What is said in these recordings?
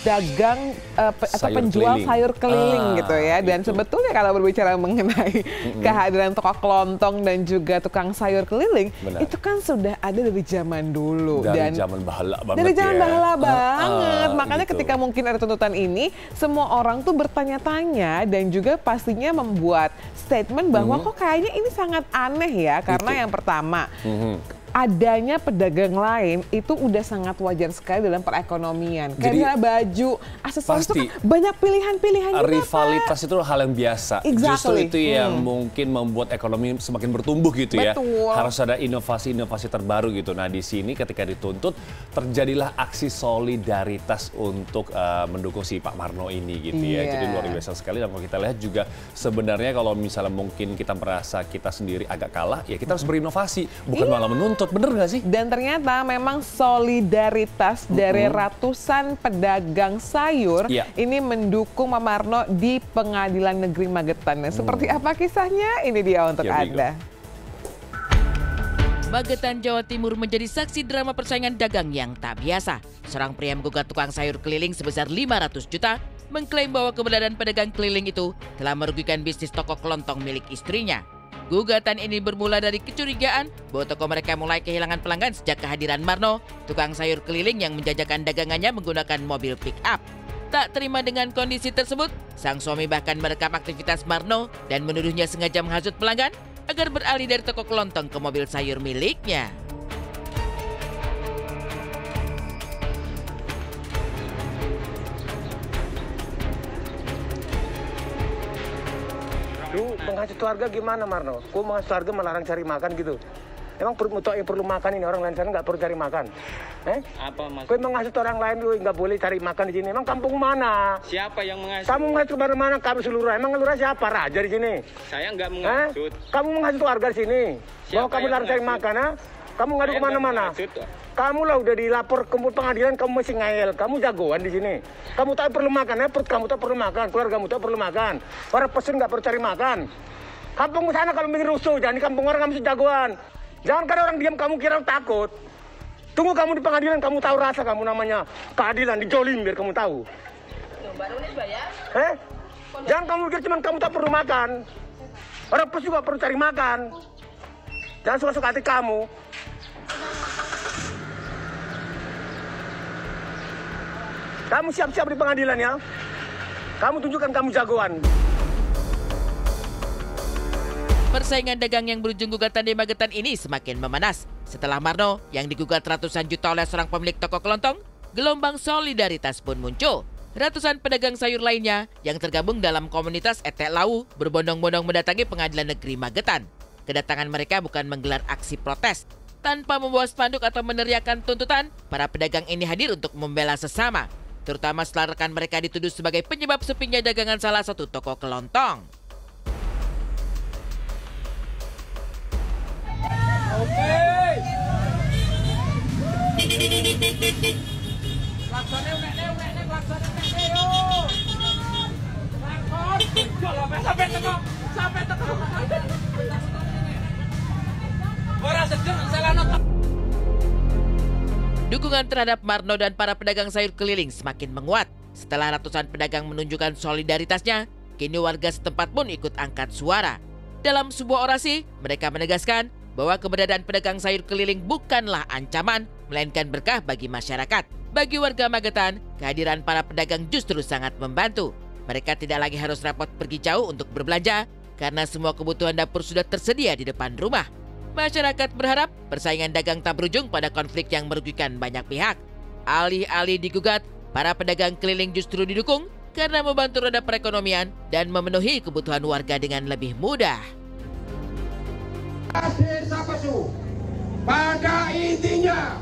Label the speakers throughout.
Speaker 1: pedagang atau penjual sayur keliling gitu ya. Dan sebetulnya kalau berbicara mengenai kehadiran toko kelontong dan juga tukang sayur keliling, itu kan sudah ada dari zaman dulu.
Speaker 2: Dari zaman bahala banget.
Speaker 1: Dari zaman bahala banget. Makanya ketika mungkin ada tuntutan ini, semua orang tuh bertanya-tanya dan juga pastinya membuat statement bahwa kok kayaknya ini sangat aneh ya. Karena yang pertama, adanya pedagang lain itu udah sangat wajar sekali dalam perekonomian. Kayak baju, aksesoris itu kan banyak pilihan-pilihan juga.
Speaker 2: Rivalitas itu hal yang biasa. Justru itu yang mungkin membuat ekonomi semakin bertumbuh gitu ya. Harus ada inovasi-inovasi terbaru gitu. Nah di sini ketika dituntut terjadilah aksi solidaritas untuk mendukung si Pak Marno ini gitu ya. Jadi luar biasa sekali. Dan kalau kita lihat juga sebenarnya kalau misalnya mungkin kita merasa kita sendiri agak kalah, ya kita harus berinovasi, bukan malah menuntut. Bener nggak sih? Dan ternyata memang solidaritas dari ratusan pedagang sayur ini mendukung Pak Marno di Pengadilan Negeri Magetan. Seperti apa kisahnya? Ini dia untuk Anda.
Speaker 3: Magetan, Jawa Timur menjadi saksi drama persaingan dagang yang tak biasa. Seorang pria menggugat tukang sayur keliling sebesar 500 juta, mengklaim bahwa keberadaan pedagang keliling itu telah merugikan bisnis toko kelontong milik istrinya. Gugatan ini bermula dari kecurigaan bahwa toko mereka mulai kehilangan pelanggan sejak kehadiran Marno, tukang sayur keliling yang menjajakan dagangannya menggunakan mobil pick-up. Tak terima dengan kondisi tersebut, sang suami bahkan merekam aktivitas Marno dan menuduhnya sengaja menghasut pelanggan agar beralih dari toko kelontong ke mobil sayur miliknya.
Speaker 4: Lu menghasut warga gimana, Marno? Kok menghasut warga melarang cari makan gitu? Emang perlu makan ini, orang lain sana nggak perlu cari makan?
Speaker 5: Apa mas?
Speaker 4: Kau menghasut orang lain, lu nggak boleh cari makan di sini. Emang kampung mana?
Speaker 5: Siapa yang menghasut?
Speaker 4: Kamu menghasut kemana-mana, kamu seluruh. Emang lurah siapa? Raja di sini?
Speaker 5: Saya nggak menghasut.
Speaker 4: Kamu menghasut warga di sini? Bahwa kamu larang cari makan, ha? Kamu ngadu kemana-mana? Kamu lah udah dilapor ke pengadilan, kamu masih ngayel. Kamu jagoan di sini. Kamu tak perlu makan, ya? Perut kamu tak perlu makan, keluargamu tak perlu makan. Para pesen nggak perlu cari makan. Kampung sana kalau bikin rusuh, jangan di kampung orang kamu jagoan. Jangan kan orang diam kamu kira takut. Tunggu kamu di pengadilan, kamu tahu rasa kamu namanya keadilan, dijolim biar kamu tahu. Jangan kamu pikir cuma kamu tak perlu makan. Orang pes juga perlu cari makan. Jangan suka-suka hati kamu. Kamu siap-siap di pengadilan ya. Kamu tunjukkan kamu jagoan.
Speaker 3: Persaingan dagang yang berujung gugatan di Magetan ini semakin memanas. Setelah Marno yang digugat ratusan juta oleh seorang pemilik toko kelontong, gelombang solidaritas pun muncul. Ratusan pedagang sayur lainnya yang tergabung dalam komunitas Etek Lau berbondong-bondong mendatangi Pengadilan Negeri Magetan. Kedatangan mereka bukan menggelar aksi protes. Tanpa membawa spanduk atau meneriakkan tuntutan, para pedagang ini hadir untuk membela sesama. Terutama setelah rekan mereka dituduh sebagai penyebab sepinya dagangan salah satu toko kelontong. Dukungan terhadap Marno dan para pedagang sayur keliling semakin menguat. Setelah ratusan pedagang menunjukkan solidaritasnya, kini warga setempat pun ikut angkat suara. Dalam sebuah orasi, mereka menegaskan bahwa keberadaan pedagang sayur keliling bukanlah ancaman, melainkan berkah bagi masyarakat. Bagi warga Magetan, kehadiran para pedagang justru sangat membantu. Mereka tidak lagi harus repot pergi jauh untuk berbelanja, karena semua kebutuhan dapur sudah tersedia di depan rumah. Masyarakat berharap persaingan dagang tak berujung pada konflik yang merugikan banyak pihak. Alih-alih digugat, para pedagang keliling justru didukung karena membantu roda perekonomian dan memenuhi kebutuhan warga dengan lebih mudah.
Speaker 6: Desa Pesu, pada intinya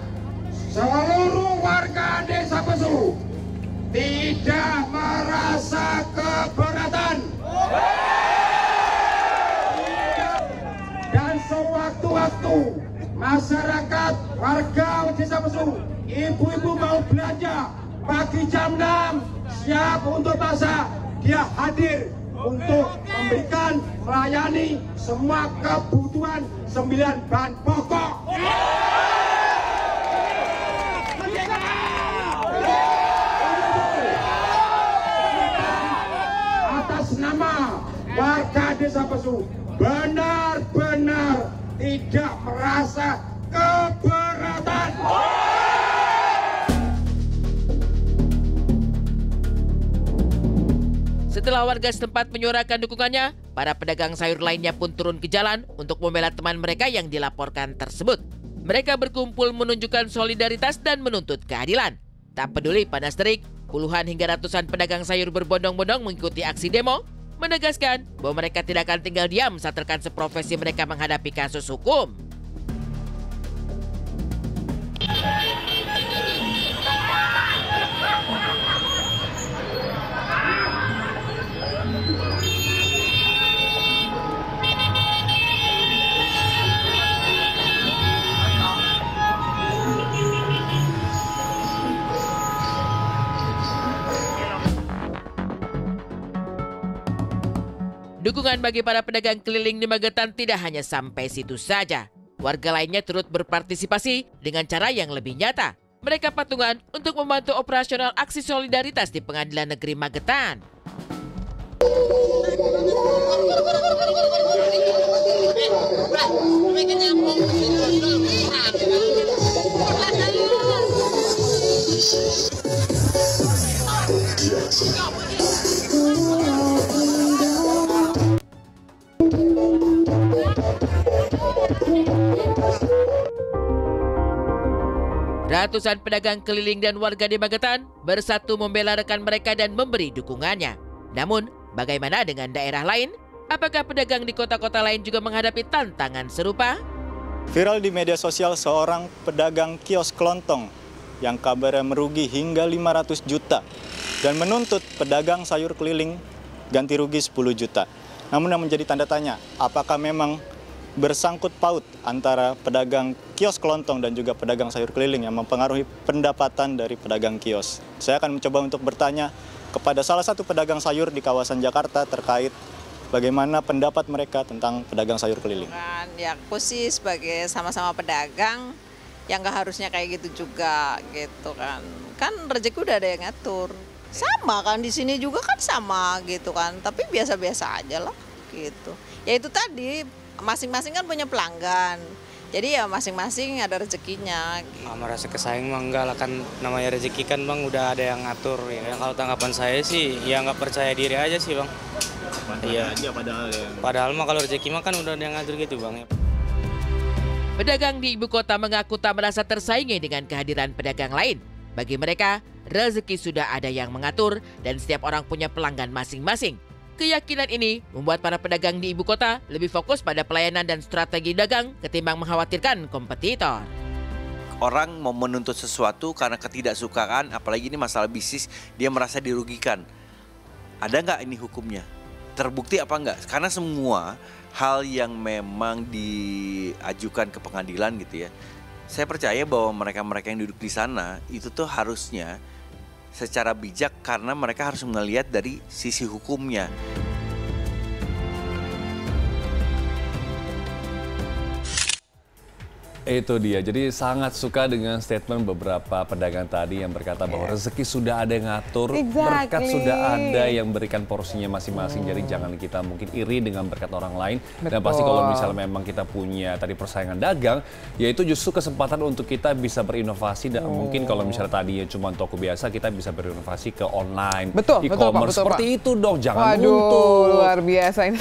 Speaker 6: seluruh warga Desa Pesu tidak merasa keberatan. Dan sewaktu-waktu masyarakat warga Desa Pesu, ibu-ibu mau belanja pagi jam 6 siap untuk masak, dia hadir untuk memberikan, melayani semua kebutuhan 9 bahan pokok. Pesu benar-benar tidak merasa keberatan.
Speaker 3: Setelah warga setempat menyuarakan dukungannya, para pedagang sayur lainnya pun turun ke jalan untuk membela teman mereka yang dilaporkan tersebut. Mereka berkumpul menunjukkan solidaritas dan menuntut keadilan. Tak peduli panas terik, puluhan hingga ratusan pedagang sayur berbondong-bondong mengikuti aksi demo, menegaskan bahwa mereka tidak akan tinggal diam saat rekan seprofesi mereka menghadapi kasus hukum. Dukungan bagi para pedagang keliling di Magetan tidak hanya sampai situ saja. Warga lainnya turut berpartisipasi dengan cara yang lebih nyata. Mereka patungan untuk membantu operasional aksi solidaritas di Pengadilan Negeri Magetan. Ratusan pedagang keliling dan warga di Magetan bersatu membela rekan mereka dan memberi dukungannya. Namun, bagaimana dengan daerah lain? Apakah pedagang di kota-kota lain juga menghadapi tantangan serupa?
Speaker 7: Viral di media sosial seorang pedagang kios kelontong yang kabarnya merugi hingga 500 juta dan menuntut pedagang sayur keliling ganti rugi 10 juta. Namun yang menjadi tanda tanya, apakah memang bersangkut paut antara pedagang kios kelontong dan juga pedagang sayur keliling yang mempengaruhi pendapatan dari pedagang kios. Saya akan mencoba untuk bertanya kepada salah satu pedagang sayur di kawasan Jakarta terkait bagaimana pendapat mereka tentang pedagang sayur keliling.
Speaker 8: Ya aku sih sebagai sama-sama pedagang yang nggak harusnya kayak gitu juga gitu kan. Kan rezeki udah ada yang ngatur. Sama kan di sini juga kan sama gitu kan. Tapi biasa-biasa aja lah gitu. Ya itu tadi masing-masing kan punya pelanggan. Jadi ya masing-masing ada rezekinya. Gitu.
Speaker 9: Merasa kesaing mah enggak lah, kan namanya rezeki kan Bang udah ada yang ngatur. Ya. Kalau tanggapan saya sih ya nggak percaya diri aja sih Bang. Iya aja padahal mah kalau rezeki mah kan udah ada yang ngatur gitu Bang.
Speaker 3: Pedagang di ibu kota mengaku tak merasa tersaingi dengan kehadiran pedagang lain. Bagi mereka, rezeki sudah ada yang mengatur dan setiap orang punya pelanggan masing-masing. Keyakinan ini membuat para pedagang di ibu kota lebih fokus pada pelayanan dan strategi dagang ketimbang mengkhawatirkan kompetitor.
Speaker 10: Orang mau menuntut sesuatu karena ketidaksukaan, apalagi ini masalah bisnis, dia merasa dirugikan. Ada nggak ini hukumnya? Terbukti apa enggak? Karena semua hal yang memang diajukan ke pengadilan gitu ya, saya percaya bahwa mereka-mereka yang duduk di sana itu tuh harusnya secara bijak karena mereka harus melihat dari sisi hukumnya.
Speaker 2: Itu dia, jadi sangat suka dengan statement beberapa pedagang tadi yang berkata bahwa rezeki sudah ada yang ngatur, berkat sudah ada yang berikan porsinya masing-masing, jadi jangan kita mungkin iri dengan berkat orang lain. Dan pasti kalau misalnya memang kita punya tadi persaingan dagang, yaitu justru kesempatan untuk kita bisa berinovasi dan mungkin kalau misalnya tadinya cuma toko biasa, kita bisa berinovasi ke online, e-commerce, seperti itu dong, jangan nuntut.
Speaker 1: Luar biasa ini.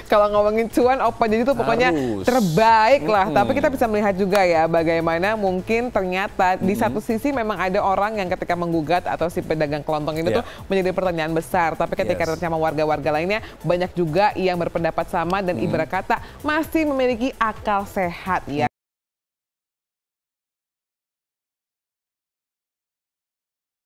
Speaker 1: Kalau ngomongin cuan, Opa jadi itu pokoknya terbaik lah, tapi kita bisa melihat juga ya bagaimana mungkin ternyata di satu sisi memang ada orang yang ketika menggugat atau si pedagang kelontong ini tuh menjadi pertanyaan besar, tapi ketika sama warga-warga lainnya banyak juga yang berpendapat sama dan ibarat kata masih memiliki akal sehat ya.